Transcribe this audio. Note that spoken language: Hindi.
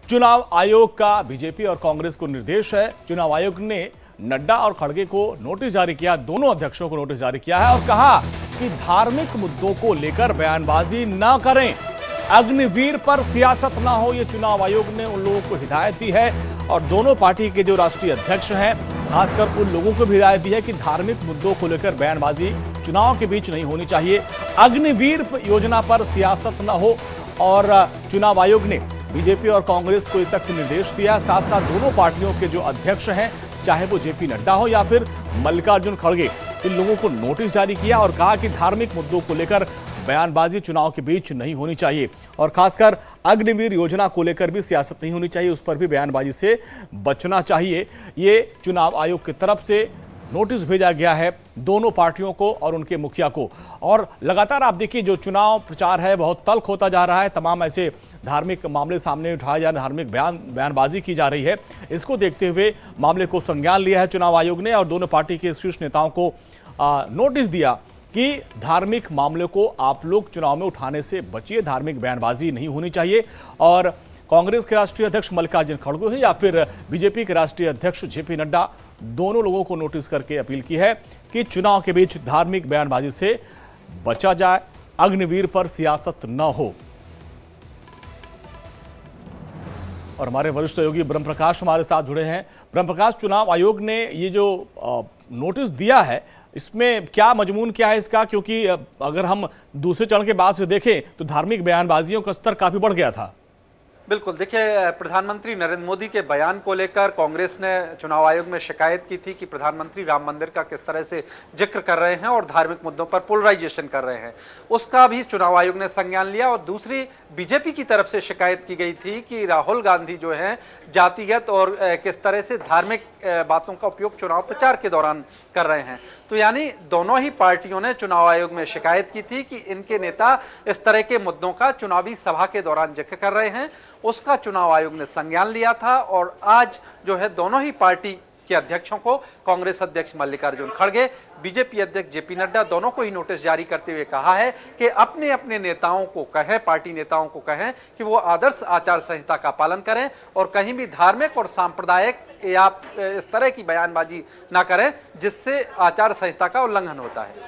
चुनाव आयोग का बीजेपी और कांग्रेस को निर्देश है। चुनाव आयोग ने नड्डा और खड़गे को नोटिस जारी किया, दोनों अध्यक्षों को नोटिस जारी किया है और कहा कि धार्मिक मुद्दों को लेकर बयानबाजी न करें, अग्निवीर पर सियासत ना हो। ये चुनाव आयोग ने उन लोगों को हिदायत दी है और दोनों पार्टी के जो राष्ट्रीय अध्यक्ष हैं, खासकर उन लोगों को भी हिदायत दी है कि धार्मिक मुद्दों को लेकर बयानबाजी चुनाव के बीच नहीं होनी चाहिए, अग्निवीर योजना पर सियासत न हो। और चुनाव आयोग ने बीजेपी और कांग्रेस को इस सख्त निर्देश दिया। साथ साथ दोनों पार्टियों के जो अध्यक्ष हैं, चाहे वो जेपी नड्डा हो या फिर मल्लिकार्जुन खड़गे, इन लोगों को नोटिस जारी किया और कहा कि धार्मिक मुद्दों को लेकर बयानबाजी चुनाव के बीच नहीं होनी चाहिए और खासकर अग्निवीर योजना को लेकर भी सियासत नहीं होनी चाहिए, उस पर भी बयानबाजी से बचना चाहिए। ये चुनाव आयोग की तरफ से नोटिस भेजा गया है दोनों पार्टियों को और उनके मुखिया को। और लगातार आप देखिए, जो चुनाव प्रचार है बहुत तल्ख होता जा रहा है, तमाम ऐसे धार्मिक मामले सामने उठाए जा रहे, धार्मिक बयानबाजी की जा रही है। इसको देखते हुए मामले को संज्ञान लिया है चुनाव आयोग ने और दोनों पार्टी के शीर्ष नेताओं को नोटिस दिया कि धार्मिक मामले को आप लोग चुनाव में उठाने से बचिए, धार्मिक बयानबाजी नहीं होनी चाहिए। और कांग्रेस के राष्ट्रीय अध्यक्ष मल्लिकार्जुन खड़गे हैं या फिर बीजेपी के राष्ट्रीय अध्यक्ष जेपी नड्डा, दोनों लोगों को नोटिस करके अपील की है कि चुनाव के बीच धार्मिक बयानबाजी से बचा जाए, अग्निवीर पर सियासत न हो। और हमारे वरिष्ठ सहयोगी ब्रह्मप्रकाश हमारे साथ जुड़े हैं। ब्रह्मप्रकाश, चुनाव आयोग ने ये जो नोटिस दिया है, इसमें क्या मजमून क्या है इसका? क्योंकि अगर हम दूसरे चरण के बाद से देखें तो धार्मिक बयानबाजियों का स्तर काफी बढ़ गया था। बिल्कुल, देखिए, प्रधानमंत्री नरेंद्र मोदी के बयान को लेकर कांग्रेस ने चुनाव आयोग में शिकायत की थी कि प्रधानमंत्री राम मंदिर का किस तरह से जिक्र कर रहे हैं और धार्मिक मुद्दों पर पोलराइजेशन कर रहे हैं, उसका भी चुनाव आयोग ने संज्ञान लिया। और दूसरी, बीजेपी की तरफ से शिकायत की गई थी कि राहुल गांधी जो है जातिगत और किस तरह से धार्मिक बातों का उपयोग चुनाव प्रचार के दौरान कर रहे हैं। तो यानी दोनों ही पार्टियों ने चुनाव आयोग में शिकायत की थी कि इनके नेता इस तरह के मुद्दों का चुनावी सभा के दौरान जिक्र कर रहे हैं। उसका चुनाव आयोग ने संज्ञान लिया था और आज जो है दोनों ही पार्टी के अध्यक्षों को, कांग्रेस अध्यक्ष मल्लिकार्जुन खड़गे, बीजेपी अध्यक्ष जेपी नड्डा, दोनों को ही नोटिस जारी करते हुए कहा है कि अपने अपने नेताओं को कहें, पार्टी नेताओं को कहें कि वो आदर्श आचार संहिता का पालन करें और कहीं भी धार्मिक और सांप्रदायिक या इस तरह की बयानबाजी ना करें जिससे आचार संहिता का उल्लंघन होता है।